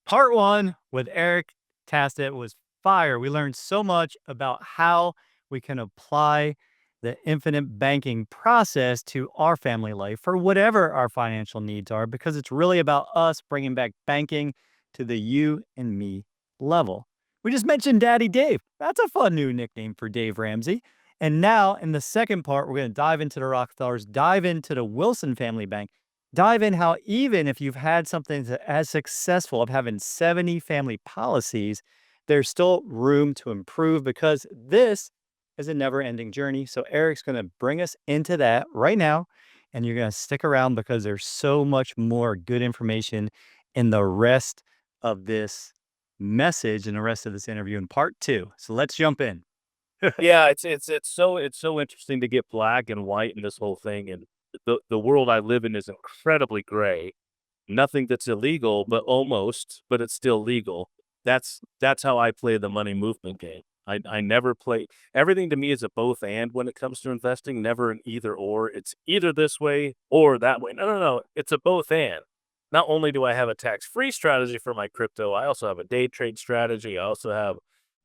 Part one with Eric Tastet was fire. We learned so much about how we can apply the infinite banking process to our family life for whatever our financial needs are, because it's really about us bringing back banking to the you and me level. We just mentioned Daddy Dave. That's a fun new nickname for Dave Ramsey. And now, in the second part, we're going to dive into the Rockefellers, dive into the Wilson family bank, dive in how even if you've had something as successful of having 70 family policies, there's still room to improve, because this is a never-ending journey. So Eric's going to bring us into that right now, and you're going to stick around because there's so much more good information in the rest of this message and the rest of this interview in part two. So let's jump in. Yeah, it's so interesting to get black and white in this whole thing, and the world I live in is incredibly gray. Nothing that's illegal, but almost, but it's still legal. That's how I play the money movement game. I never play everything. To me is a both and when it comes to investing, never an either or. It's either this way or that way. No. It's a both and. Not only do I have a tax-free strategy for my crypto, I also have a day trade strategy. I also have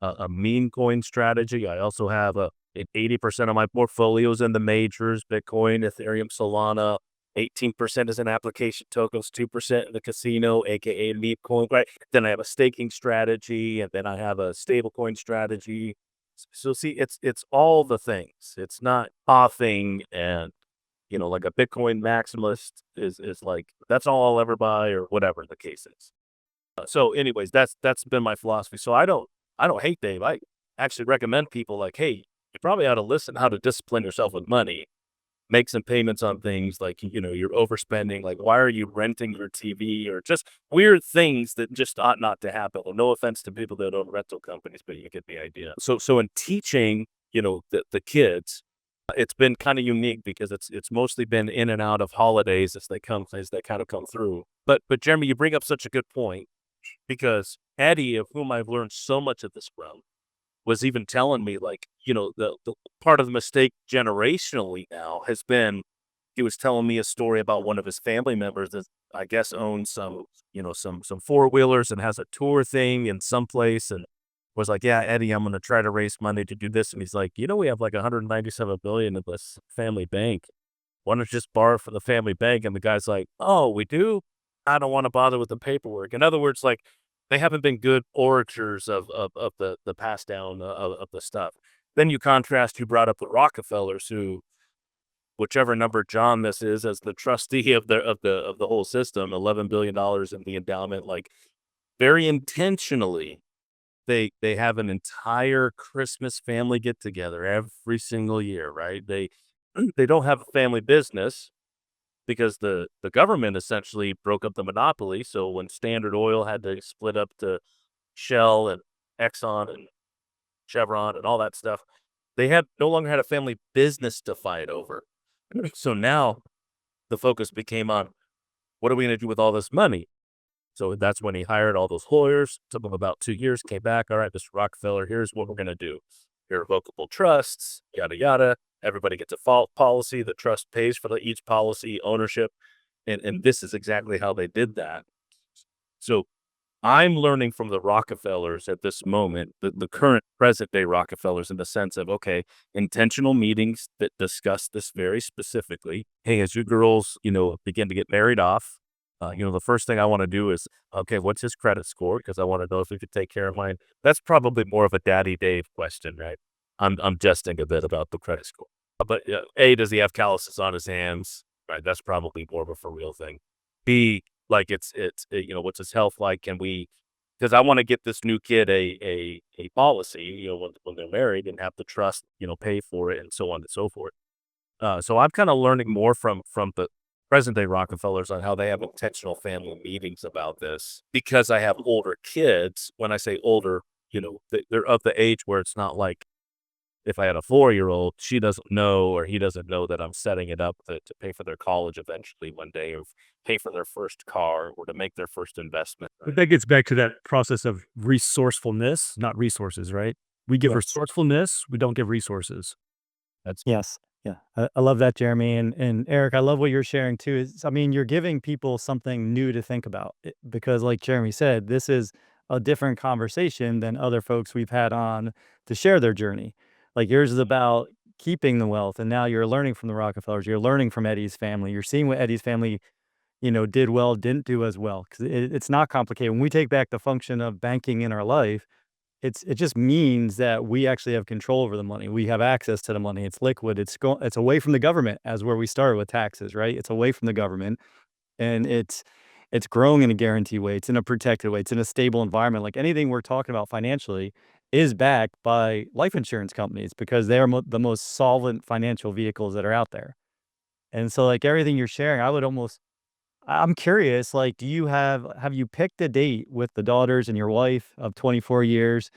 a meme coin strategy. I also have 80% of my portfolios in the majors: Bitcoin, Ethereum, Solana. 18% is in application tokens, 2% in the casino, aka meme coin. Right. Then I have a staking strategy, and then I have a stablecoin strategy. So see, it's all the things. It's not a thing, and like a Bitcoin maximalist is like that's all I'll ever buy, or whatever the case is. So, anyways, that's been my philosophy. So I don't hate Dave. I actually recommend people like, hey, you probably ought to listen how to discipline yourself with money. Make some payments on things like, you're overspending. Like, why are you renting your TV, or just weird things that just ought not to happen? Well, no offense to people that own rental companies, but you get the idea. So in teaching, the kids, it's been kind of unique because it's mostly been in and out of holidays as they kind of come through. But Jeremy, you bring up such a good point, because Eddie, of whom I've learned so much of this from, was even telling me, like, the part of the mistake generationally now has been, he was telling me a story about one of his family members that I guess owns some four-wheelers and has a tour thing in some place, and was like, yeah, Eddie, I'm going to try to raise money to do this. And he's like, we have like 197 billion in this family bank. Why don't you just borrow from the family bank? And the guy's like, oh, we do? I don't want to bother with the paperwork. In other words, like, they haven't been good orators of the pass down of the stuff. Then you contrast, you brought up the Rockefellers, who, whichever number John this is, as the trustee of the whole system, $11 billion in the endowment, like, very intentionally, they have an entire Christmas family get together every single year, right? They don't have a family business because the government essentially broke up the monopoly. So when Standard Oil had to split up to Shell and Exxon and Chevron and all that stuff, they had no longer had a family business to fight over. So now the focus became on, what are we going to do with all this money? So that's when he hired all those lawyers. Took them about 2 years, came back. All right, Mr. Rockefeller, here's what we're going to do. Irrevocable trusts, yada, yada. Everybody gets a policy. The trust pays for each policy ownership. And this is exactly how they did that. So I'm learning from the Rockefellers at this moment, the current present day Rockefellers, in the sense of, okay, intentional meetings that discuss this very specifically. Hey, as you girls, begin to get married off, the first thing I want to do is, okay, what's his credit score? Because I want to know if we could take care of mine. That's probably more of a Daddy Dave question, right? I'm jesting a bit about the credit score. But A, does he have calluses on his hands? Right, that's probably more of a for real thing. B, like, it's what's his health like? Can we? Because I want to get this new kid a policy, when they're married, and have the trust, pay for it, and so on and so forth. So I'm kind of learning more from the present day Rockefellers on how they have intentional family meetings about this, because I have older kids. When I say older, they're of the age where it's not like, if I had a 4-year-old, she doesn't know, or he doesn't know, that I'm setting it up to pay for their college eventually one day, or pay for their first car, or to make their first investment. But that gets back to that process of resourcefulness, not resources, right? We give Right. resourcefulness, we don't give resources. Yes. Yeah, I love that, Jeremy, and Eric, I love what you're sharing too. Is I mean, you're giving people something new to think about because, like Jeremy said, this is a different conversation than other folks we've had on to share their journey. Like yours is about keeping the wealth, and now you're learning from the Rockefellers. You're learning from Eddie's family. You're seeing what Eddie's family, did well, didn't do as well because it's not complicated. When we take back the function of banking in our life, it just means that we actually have control over the money. We have access to the money. It's liquid. It's away from the government as where we started with taxes, right? It's away from the government and it's growing in a guaranteed way. It's in a protected way. It's in a stable environment. Like anything we're talking about financially is backed by life insurance companies because they are the most solvent financial vehicles that are out there. And so like everything you're sharing, I'm curious, like, have you picked a date with the daughters and your wife of 24 years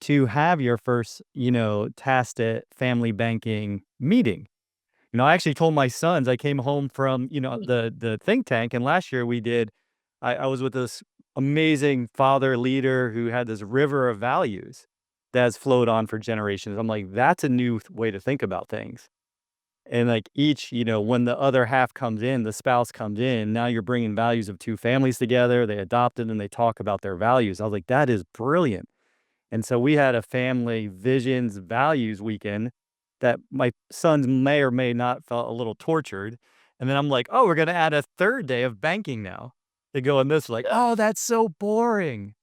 to have your first, Tastet family banking meeting? I actually told my sons, I came home from, the think tank, and last year I was with this amazing father leader who had this river of values that's flowed on for generations. I'm like, that's a new way to think about things. And like each, when the other half comes in, the spouse comes in, now you're bringing values of two families together. They adopted and they talk about their values. I was like, that is brilliant. And so we had a family visions values weekend that my sons may or may not felt a little tortured. And then I'm like, oh, we're going to add a third day of banking now. They go in this like, oh, that's so boring.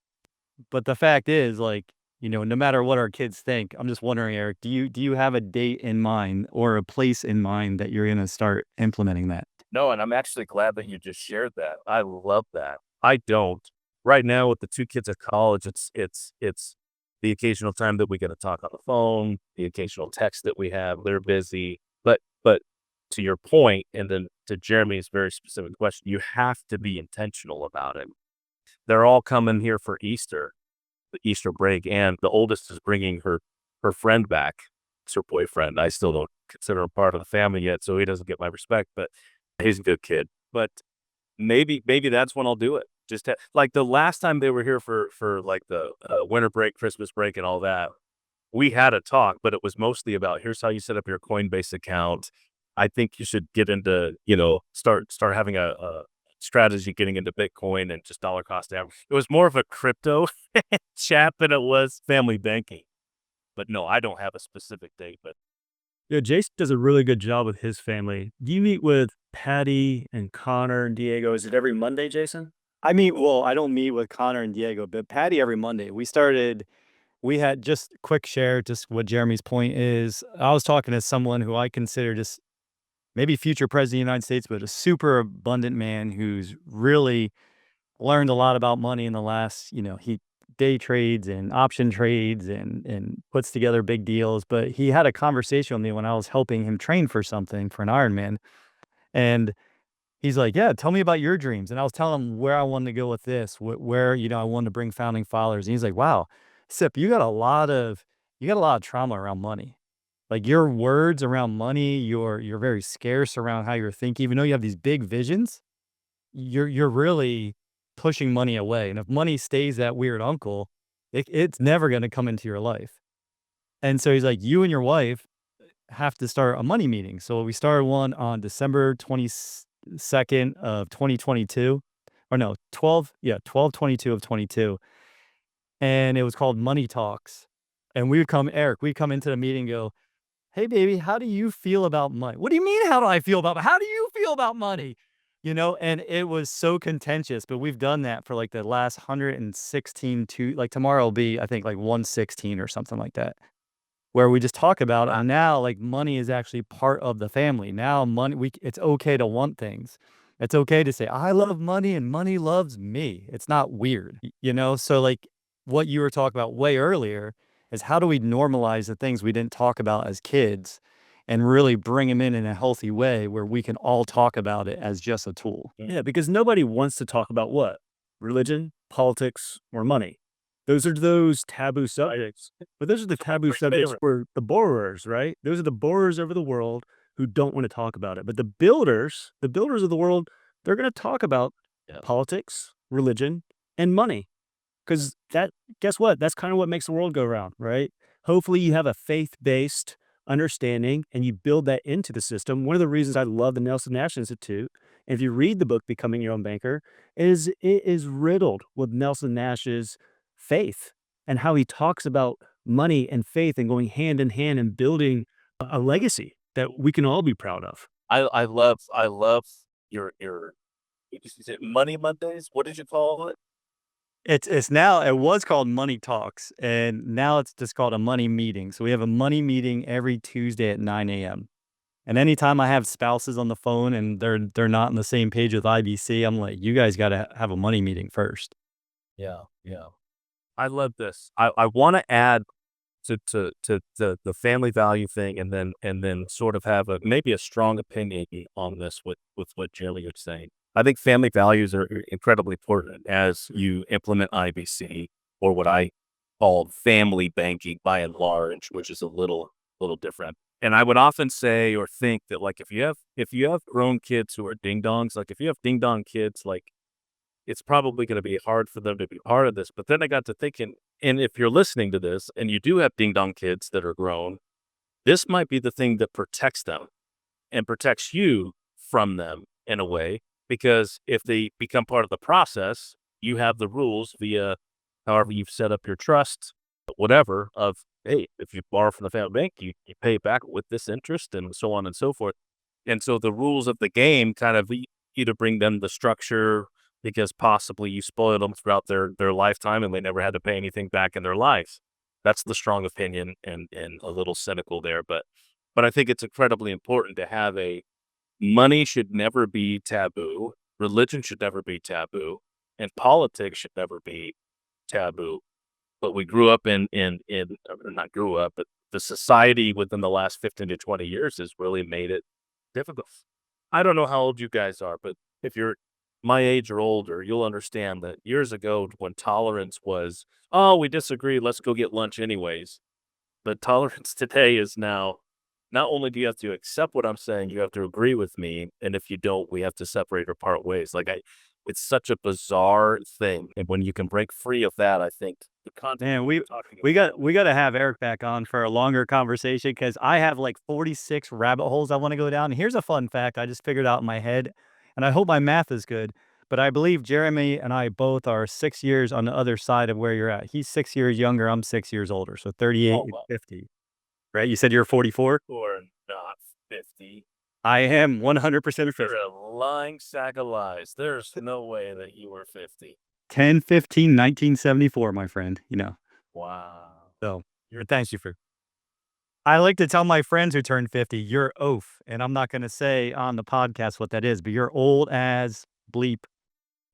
But the fact is, like, no matter what our kids think, I'm just wondering, Eric, do you have a date in mind or a place in mind that you're gonna start implementing that? No, and I'm actually glad that you just shared that. I love that. I don't. Right now with the 2 kids at college, it's the occasional time that we get to talk on the phone, the occasional text that we have, they're busy. But to your point, and then to Jeremy's very specific question, you have to be intentional about it. They're all coming here for Easter, the Easter break, and the oldest is bringing her friend back. It's her boyfriend. I still don't consider him part of the family yet, so he doesn't get my respect, but he's a good kid. But maybe that's when I'll do it. Just like the last time they were here for like the winter break, Christmas break, and all that, we had a talk, but it was mostly about here's how you set up your Coinbase account. I think you should get into, start having a strategy getting into Bitcoin and just dollar cost average. It was more of a crypto chat than it was family banking. But no, I don't have a specific date, but Yeah, Jason does a really good job with his family. Do you meet with Patty and Connor and Diego? Is it every Monday, Jason? I don't meet with Connor and Diego, but Patty every Monday. We had just quick share, just what Jeremy's point is. I was talking to someone who I consider just maybe future president of the United States, but a super abundant man who's really learned a lot about money in the last, he day trades and option trades and puts together big deals. But he had a conversation with me when I was helping him train for something for an Ironman. And he's like, yeah, tell me about your dreams. And I was telling him where I wanted to go with this, where, I wanted to bring founding fathers. And he's like, wow, Sip, you got a lot of trauma around money. Like your words around money, you're very scarce around how you're thinking, even though you have these big visions, you're really pushing money away. And if money stays that weird uncle, it's never going to come into your life. And so he's like, you and your wife have to start a money meeting. So we started one on December 22nd of 2022, or no, 12/22 of 22. And it was called Money Talks. And we'd come into the meeting and go, hey, baby, how do you feel about money? What do you mean, how do I feel about How do you feel about money? And it was so contentious, but we've done that for like the last 116 like tomorrow will be, I think, like 116 or something like that, where we just talk about now, like money is actually part of the family. Now it's okay to want things. It's okay to say, I love money and money loves me. It's not weird, So like what you were talking about way earlier is how do we normalize the things we didn't talk about as kids and really bring them in a healthy way where we can all talk about it as just a tool. Yeah, because nobody wants to talk about what? Religion, politics, or money. Those are those taboo subjects. But those are the taboo subjects for the borrowers, right? Those are the borrowers over the world who don't want to talk about it. But the builders of the world, they're going to talk about politics, religion, and money. Because guess what? That's kind of what makes the world go round, right? Hopefully you have a faith-based understanding, and you build that into the system. One of the reasons I love the Nelson Nash Institute, and if you read the book Becoming Your Own Banker, is it is riddled with Nelson Nash's faith and how he talks about money and faith and going hand in hand and building a legacy that we can all be proud of. I love your is it Money Mondays? What did you call it? It's now it was called Money Talks, and now it's just called a money meeting. So we have a money meeting every Tuesday at 9 a.m. And anytime I have spouses on the phone and they're not on the same page with IBC, I'm like, you guys got to have a money meeting first. Yeah, yeah. I love this. I want to add to the family value thing, and then sort of have maybe a strong opinion on this with what Jerry was saying. I think family values are incredibly important as you implement IBC, or what I call family banking by and large, which is a little different. And I would often say or think that, like, if you have grown kids who are ding dongs, like if you have ding dong kids, like, it's probably going to be hard for them to be part of this. But then I got to thinking, and if you're listening to this and you do have ding dong kids that are grown, this might be the thing that protects them and protects you from them in a way, because if they become part of the process, you have the rules via however you've set up your trust, whatever, of, hey, if you borrow from the family bank, you pay it back with this interest and so on and so forth. And so the rules of the game kind of either bring them the structure because possibly you spoiled them throughout their lifetime and they never had to pay anything back in their lives. That's the strong opinion, and a little cynical there, but I think it's incredibly important to have money should never be taboo, religion should never be taboo, and politics should never be taboo. But we grew up or not grew up, but the society within the last 15 to 20 years has really made it difficult. I don't know how old you guys are, but if you're my age or older, you'll understand that years ago, when tolerance was, oh, we disagree, let's go get lunch anyways. But tolerance today is now, not only do you have to accept what I'm saying, you have to agree with me. And if you don't, we have to separate or part ways. It's such a bizarre thing. And when you can break free of that, I think the content Man, we're talking we about. got to have Eric back on for a longer conversation, because I have like 46 rabbit holes I want to go down. Here's a fun fact I just figured out in my head, and I hope my math is good, but I believe Jeremy and I both are 6 years on the other side of where you're at. He's 6 years younger, I'm 6 years older, so 38 Oh, and well, 50. Right? You said you're 44? or not 50. I am 100% You're 50. a lying sack of lies. There's no way that you were 50. 10/15/1974, my friend, Wow. So, thanks you for I like to tell my friends who turn 50, "You're oaf," and I'm not gonna say on the podcast what that is, but you're old as bleep.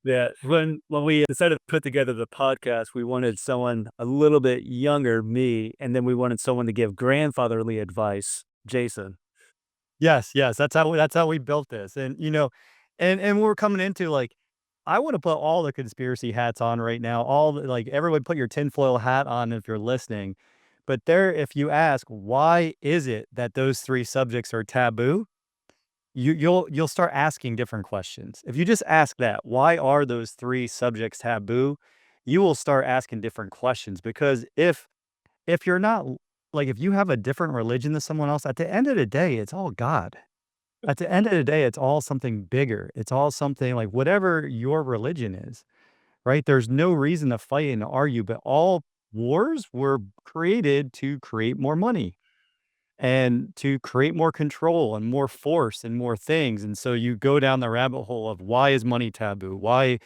Yeah, when we decided to put together the podcast, we wanted someone a little bit younger, me, and then we wanted someone to give grandfatherly advice, Jason. Yes, yes, that's how we built this, and, and we're coming into, like, I wanna put all the conspiracy hats on right now, all the like, everyone put your tinfoil hat on if you're listening, but if you ask, "Why is it that those 3 subjects are taboo?" You'll start asking different questions. If you just ask that, "Why are those 3 subjects taboo?" You will start asking different questions, because if you're not like, if you have a different religion than someone else, at the end of the day, it's all God. At the end of the day, it's all something bigger. It's all something like whatever your religion is, right? There's no reason to fight and argue, but all wars were created to create more money and to create more control and more force and more things. And so you go down the rabbit hole of, why is money taboo? Why,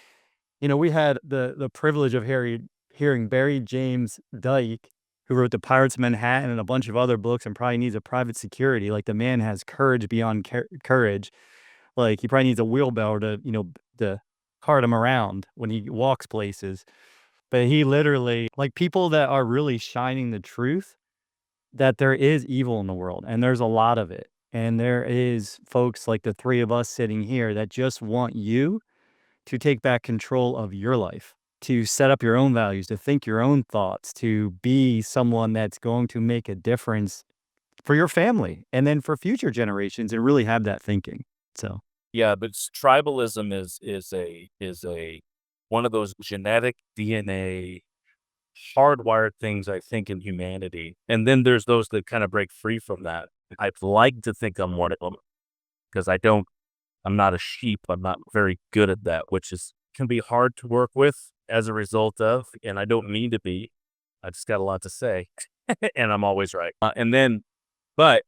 we had the privilege of hearing Barry James Dyke, who wrote The Pirates of Manhattan and a bunch of other books and probably needs a private security. Like, the man has courage beyond courage. Like, he probably needs a wheelbarrow to cart him around when he walks places. But he literally, like, people that are really shining the truth that there is evil in the world, and there's a lot of it. And there is folks like the 3 of us sitting here that just want you to take back control of your life, to set up your own values, to think your own thoughts, to be someone that's going to make a difference for your family and then for future generations, and really have that thinking. So, Yeah, but tribalism is a one of those genetic DNA hardwired things, I think, in humanity. And then there's those that kind of break free from that. I'd like to think I'm one of them because I'm not a sheep. I'm not very good at that, which can be hard to work with as a result of, and I don't mean to be. I just got a lot to say, and I'm always right. But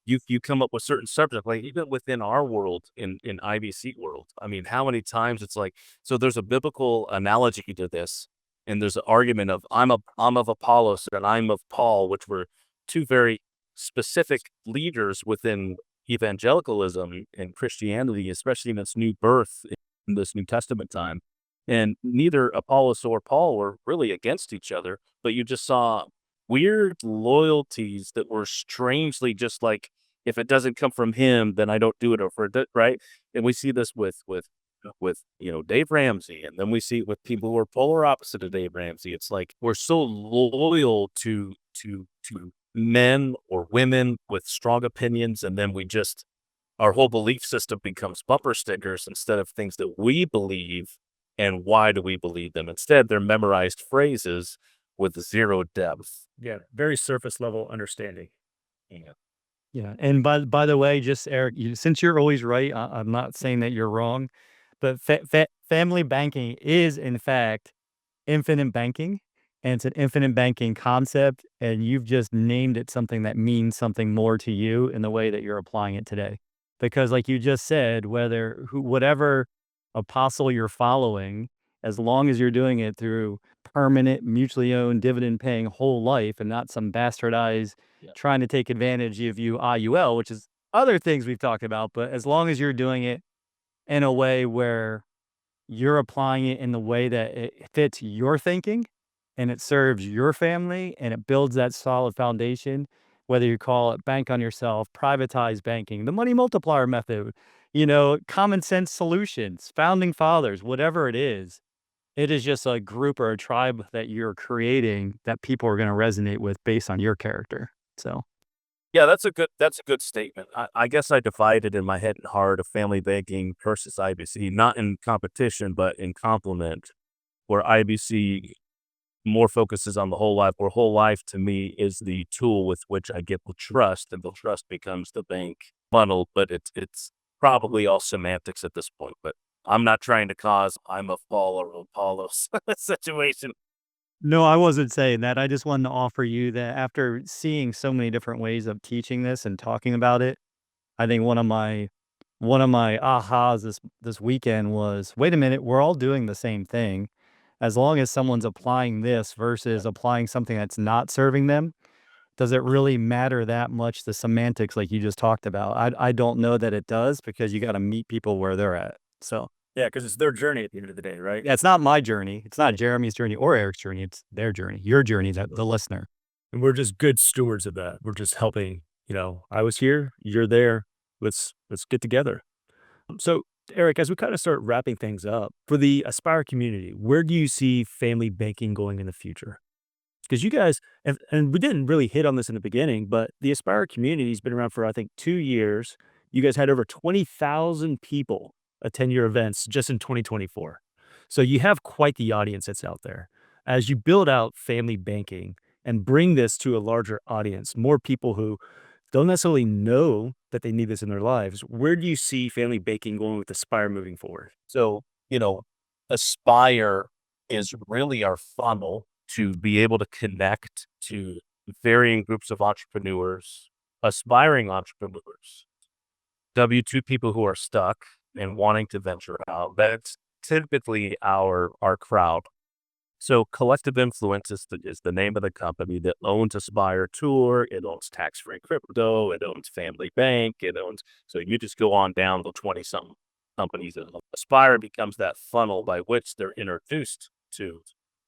you come up with certain subjects, like even within our world, in IBC world. I mean, how many times it's like, so there's a biblical analogy to this, and there's an argument of I'm of Apollos and I'm of Paul, which were two very specific leaders within evangelicalism and Christianity, especially in its new birth in this New Testament time. And neither Apollos or Paul were really against each other, but you just saw weird loyalties that were strangely just like, if it doesn't come from him, then I don't do it, right? And we see this with Dave Ramsey, and then we see it with people who are polar opposite of Dave Ramsey. It's like we're so loyal to men or women with strong opinions, and then our whole belief system becomes bumper stickers instead of things that we believe. And why do we believe them? Instead, they're memorized phrases with zero depth. Yeah, very surface level understanding. Yeah, and by the way, just Eric, since you're always right, I'm not saying that you're wrong, but family banking is in fact infinite banking, and it's an infinite banking concept, and you've just named it something that means something more to you in the way that you're applying it today. Because like you just said, whatever apostle you're following, as long as you're doing it through permanent, mutually owned, dividend paying whole life and not some bastardized trying to take advantage of you IUL, which is other things we've talked about, but as long as you're doing it in a way where you're applying it in the way that it fits your thinking and it serves your family and it builds that solid foundation, whether you call it bank on yourself, privatize banking, the money multiplier method, common sense solutions, founding fathers, whatever it is just a group or a tribe that you're creating that people are going to resonate with based on your character. So Yeah, that's a good statement. I guess I divided in my head and heart of family banking versus IBC, not in competition, but in complement, where IBC more focuses on the whole life, where whole life to me is the tool with which I get the trust, and the trust becomes the bank funnel, but it's probably all semantics at this point. But I'm not trying to cause I'm a Paul or Apollos situation. no, I wasn't saying that. I just wanted to offer you that after seeing so many different ways of teaching this and talking about it, I think one of my ahas this weekend was, wait a minute, we're all doing the same thing. As long as someone's applying this versus applying something that's not serving them, does it really matter that much, the semantics like you just talked about? I don't know that it does, because you got to meet people where they're at. So Yeah, because it's their journey at the end of the day, right? yeah, it's not my journey. It's not Jeremy's journey or Eric's journey. It's their journey, your journey, the listener. And we're just good stewards of that. We're just helping. I was here, you're there. Let's get together. So, Eric, as we kind of start wrapping things up for the Aspire community, where do you see family banking going in the future? Because you guys, and we didn't really hit on this in the beginning, but the Aspire community has been around for, I think, 2 years. You guys had over 20,000 people attend your events just in 2024. So you have quite the audience that's out there. As you build out family banking and bring this to a larger audience, more people who don't necessarily know that they need this in their lives, where do you see family banking going with Aspire moving forward? So, Aspire is really our funnel to be able to connect to varying groups of entrepreneurs, aspiring entrepreneurs, W-2 people who are stuck and wanting to venture out. That's typically our crowd. So Collective Influence is the name of the company that owns Aspire Tour. It owns Tax-Free Crypto. It owns Family Bank. So you just go on down the 20-something companies. Aspire becomes that funnel by which they're introduced to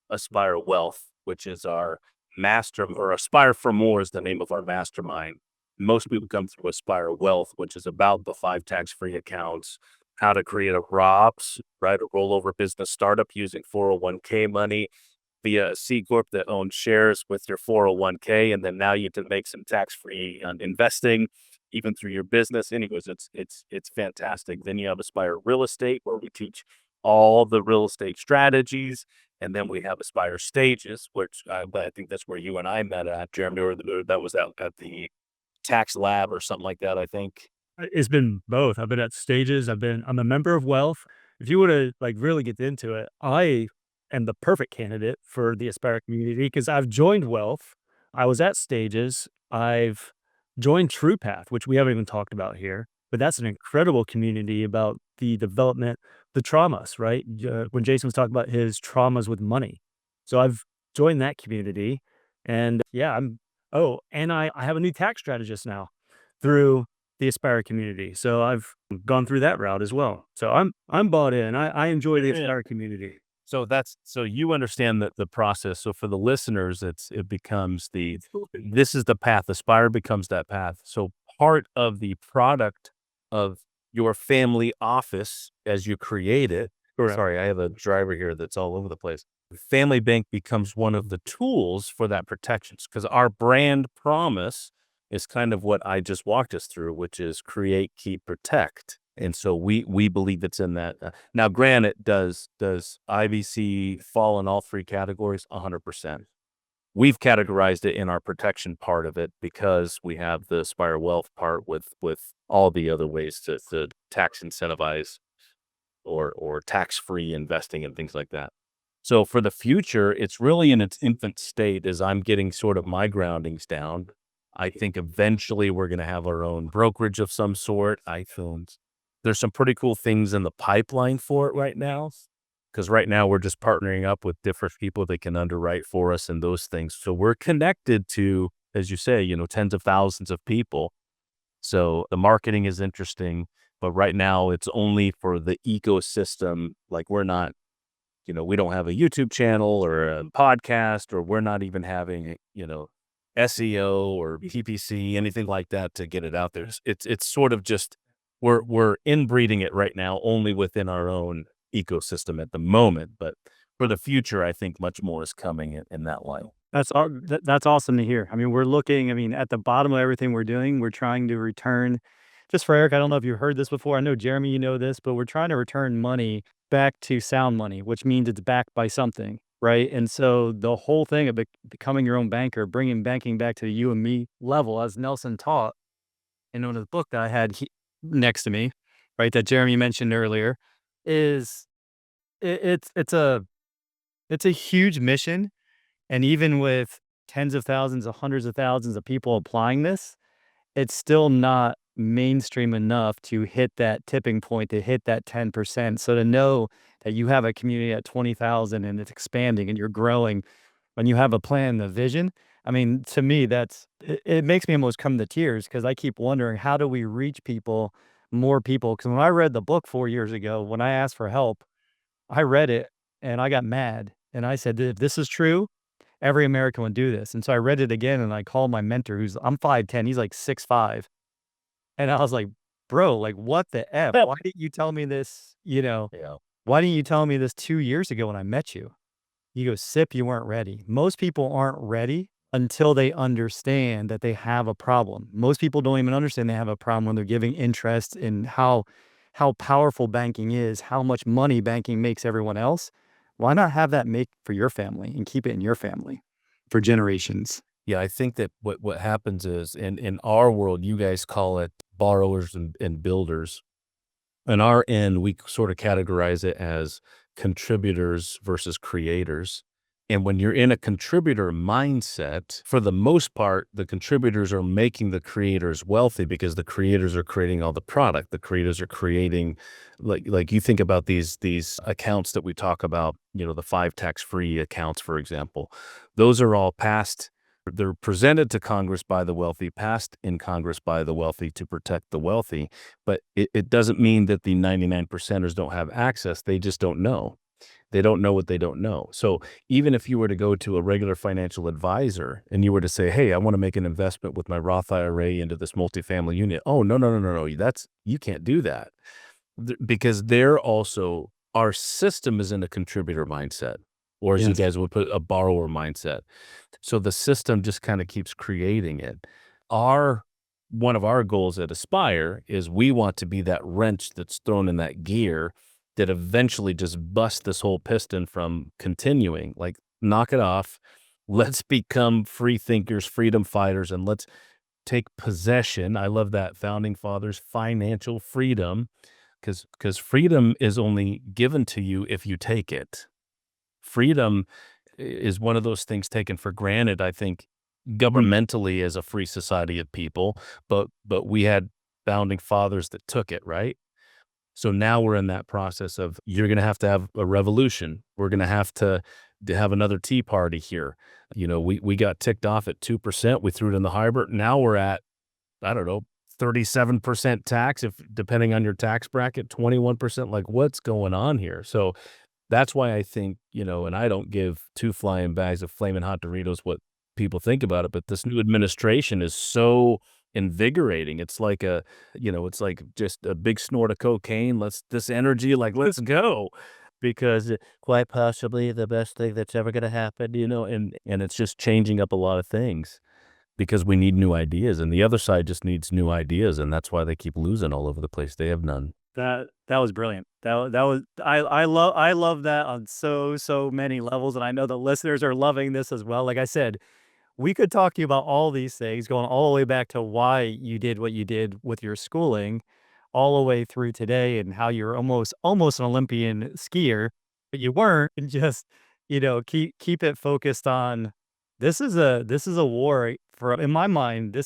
Aspire Wealth, which is our or Aspire for More is the name of our mastermind. Most people come through Aspire Wealth, which is about the 5 tax-free accounts, how to create a ROPS, right? A rollover business startup using 401k money via a C Corp that owns shares with your 401k. And then now you can make some tax-free investing even through your business. Anyways, it's fantastic. Then you have Aspire Real Estate, where we teach all the real estate strategies. And then we have Aspire Stages, which I think that's where you and I met at, Jeremy, or that was out at the tax lab or something like that, I think. It's been both. I've been at Stages. I'm a member of Wealth. If you were to like really get into it, I am the perfect candidate for the Aspire community because I've joined Wealth. I was at Stages. I've joined TruePath, which we haven't even talked about here, but that's an incredible community about the development, the traumas, right? When Jason was talking about his traumas with money. So I've joined that community and yeah, and I have a new tax strategist now through the Aspire community. So I've gone through that route as well. So I'm bought in. I enjoy the Yeah. Aspire community. So you understand that the process. So for the listeners, it becomes this is the path. Aspire becomes that path. So part of the product of your family office as you create it. Correct. Sorry, I have a driver here that's all over the place. Family Bank becomes one of the tools for that protections because our brand promise is kind of what I just walked us through, which is create, keep, protect. And so we believe it's in that. Now, granted, does IBC fall in all three categories? 100%. We've categorized it in our protection part of it because we have the Aspire Wealth part with all the other ways to tax incentivize or tax-free investing and things like that. So for the future, it's really in its infant state as I'm getting sort of my groundings down. I think eventually we're going to have our own brokerage of some sort. There's some pretty cool things in the pipeline for it right now. Because right now we're just partnering up with different people that can underwrite for us and those things. So we're connected to, as you say, tens of thousands of people. So the marketing is interesting, but right now it's only for the ecosystem. Like we're not, we don't have a YouTube channel or a podcast, or we're not even having, SEO or PPC, anything like that to get it out there. It's sort of just, we're inbreeding it right now only within our own ecosystem at the moment, but for the future, I think much more is coming in that line. That's awesome to hear. I mean, we're looking, at the bottom of everything we're doing, we're trying to return, just for Eric, I don't know if you've heard this before. I know, Jeremy, you know this, but we're trying to return money back to sound money, which means it's backed by something, right? And so the whole thing of becoming your own banker, bringing banking back to the you and me level, as Nelson taught in one of the book that I had next to me, right, that Jeremy mentioned earlier, is it's a huge mission. And even with tens of thousands of hundreds of thousands of people applying this, it's still not mainstream enough to hit that tipping point, to hit that 10%. So to know that you have a community at 20,000 and it's expanding and you're growing, when you have a plan, the vision, to me, it makes me almost come to tears because I keep wondering, how do we reach people, more people? Because when I read the book 4 years ago, when I asked for help, I read it and I got mad. And I said, if this is true, every American would do this. And so I read it again and I called my mentor I'm 5'10", he's like 6'5". And I was like, bro, like what the F? Why didn't you tell me this, Yeah. why didn't you tell me this 2 years ago when I met you? He goes, Sip, you weren't ready. Most people aren't ready until they understand that they have a problem. Most people don't even understand they have a problem when they're giving interest in how powerful banking is, how much money banking makes everyone else. Why not have that make for your family and keep it in your family for generations? Yeah, I think that what happens is in our world, you guys call it borrowers and builders. On our end, we sort of categorize it as contributors versus creators. And when you're in a contributor mindset, for the most part, the contributors are making the creators wealthy because the creators are creating all the product. The creators are creating, like you think about these accounts that we talk about, the 5 tax-free accounts, for example. Those are all passed. They're presented to Congress by the wealthy, passed in Congress by the wealthy to protect the wealthy. But it doesn't mean that the 99%ers don't have access. They just don't know. They don't know what they don't know. So even if you were to go to a regular financial advisor and you were to say, hey, I want to make an investment with my Roth IRA into this multifamily unit. Oh, no. You can't do that. Because our system is in a contributor mindset, or as you guys would put, a borrower mindset. So the system just kind of keeps creating it. One of our goals at Aspire is we want to be that wrench that's thrown in that gear that eventually just bust this whole piston from continuing. Like, knock it off. Let's become free thinkers, freedom fighters, and let's take possession. I love that, founding fathers, financial freedom, because freedom is only given to you if you take it. Freedom is one of those things taken for granted, I think, governmentally as a free society of people, but we had founding fathers that took it, right? So now we're in that process of, you're going to have a revolution. We're going to have another tea party here. You know, we got ticked off at 2%. We threw it in the harbor. Now we're at, I don't know, 37% tax, if depending on your tax bracket, 21%. Like, what's going on here? So that's why I think, you know, and I don't give two flying bags of flaming hot Doritos what people think about it, but this new administration is so invigorating. It's like it's like just a big snort of cocaine. This energy, like, let's go. Because quite possibly the best thing that's ever going to happen, you know, and it's just changing up a lot of things because we need new ideas, and the other side just needs new ideas, and that's why they keep losing all over the place. They have none. That was brilliant. That was I love that on so many levels, and I know the listeners are loving this as well. Like I said, we could talk to you about all these things, going all the way back to why you did what you did with your schooling, all the way through today, and how you're almost an Olympian skier, but you weren't. And just, keep it focused on, this is a war for, in my mind.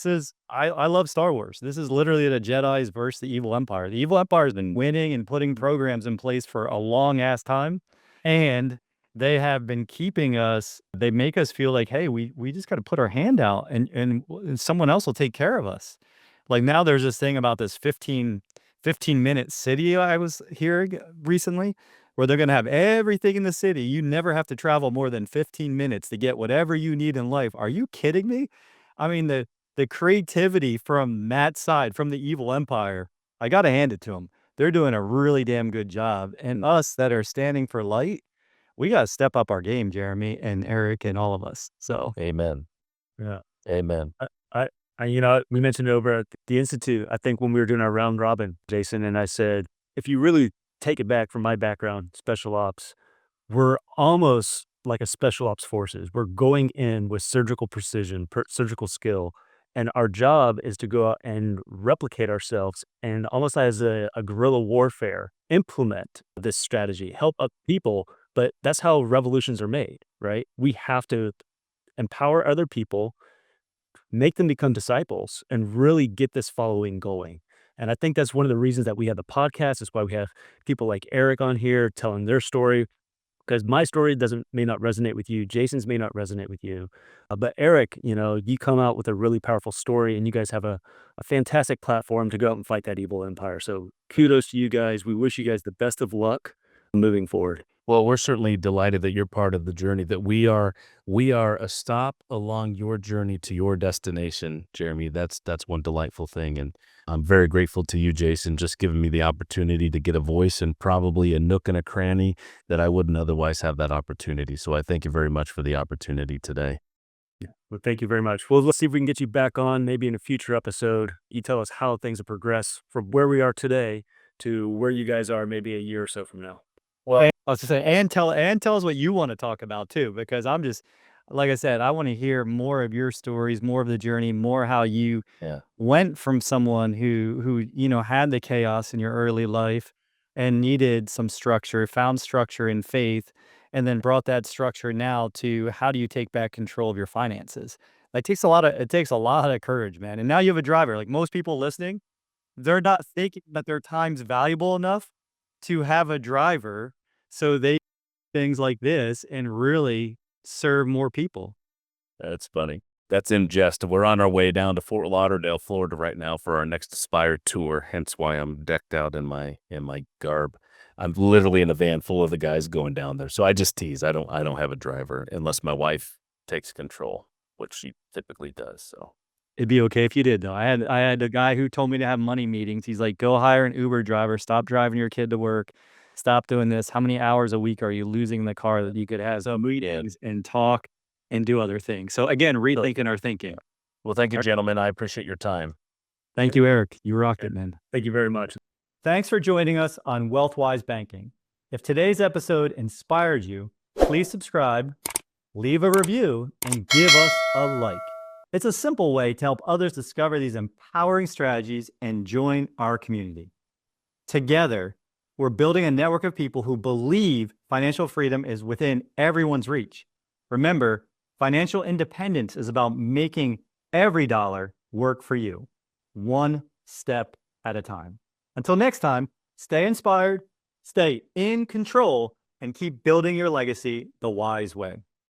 I love Star Wars. This is literally the Jedi's versus the evil empire. The evil empire has been winning and putting programs in place for a long ass time, and they have been keeping us. They make us feel like, hey, we just got to put our hand out, and someone else will take care of us. Like, now there's this thing about this 15-minute city I was hearing recently, where they're going to have everything in the city. You never have to travel more than 15 minutes to get whatever you need in life. Are you kidding me? I mean, the creativity from Matt's side, from the evil empire, I got to hand it to them. They're doing a really damn good job. And us that are standing for light, we got to step up our game, Jeremy and Eric and all of us. So, Amen. Yeah. Amen. We mentioned it over at the Institute. I think when we were doing our round robin, Jason and I said, if you really take it back from my background, special ops, we're almost like a special ops forces. We're going in with surgical precision, surgical skill. And our job is to go out and replicate ourselves and, almost as a guerrilla warfare, implement this strategy, help up people. But that's how revolutions are made, right? We have to empower other people, make them become disciples, and really get this following going. And I think that's one of the reasons that we have the podcast. That's why we have people like Eric on here telling their story, because my story may not resonate with you. Jason's may not resonate with you. But Eric, you come out with a really powerful story, and you guys have a fantastic platform to go out and fight that evil empire. So kudos to you guys. We wish you guys the best of luck moving forward. Well, we're certainly delighted that you're part of the journey, that we are a stop along your journey to your destination, Jeremy. That's one delightful thing. And I'm very grateful to you, Jason, just giving me the opportunity to get a voice in probably a nook and a cranny that I wouldn't otherwise have that opportunity. So I thank you very much for the opportunity today. Yeah. Well, thank you very much. Well, let's see if we can get you back on maybe in a future episode. You tell us how things have progressed from where we are today to where you guys are maybe a year or so from now. well, I was to say, and tell us what you want to talk about too, because I'm just, like I said, I want to hear more of your stories, more of the journey, more how you went from someone who had the chaos in your early life and needed some structure, found structure in faith, and then brought that structure now to, how do you take back control of your finances? It takes a lot of courage, man. And now you have a driver. Like, most people listening, they're not thinking that their time's valuable enough to have a driver, so they do things like this and really serve more people. That's funny. That's in jest. We're on our way down to Fort Lauderdale, Florida right now for our next Aspire tour, hence why I'm decked out in my garb. I'm literally in a van full of the guys going down there. So I just tease. I don't have a driver unless my wife takes control, which she typically does. So It'd be okay if you did, though. I had a guy who told me to have money meetings. He's like, go hire an Uber driver, stop driving your kid to work, stop doing this. How many hours a week are you losing in the car that you could have some meetings and talk and do other things? So again, rethinking our thinking. Well, thank you, gentlemen. I appreciate your time. Thank you, Eric. You rocked it, man. Thank you very much. Thanks for joining us on WealthWise Banking. If today's episode inspired you, please subscribe, leave a review, and give us a like. It's a simple way to help others discover these empowering strategies and join our community. Together, we're building a network of people who believe financial freedom is within everyone's reach. Remember, financial independence is about making every dollar work for you, one step at a time. Until next time, stay inspired, stay in control, and keep building your legacy the wise way.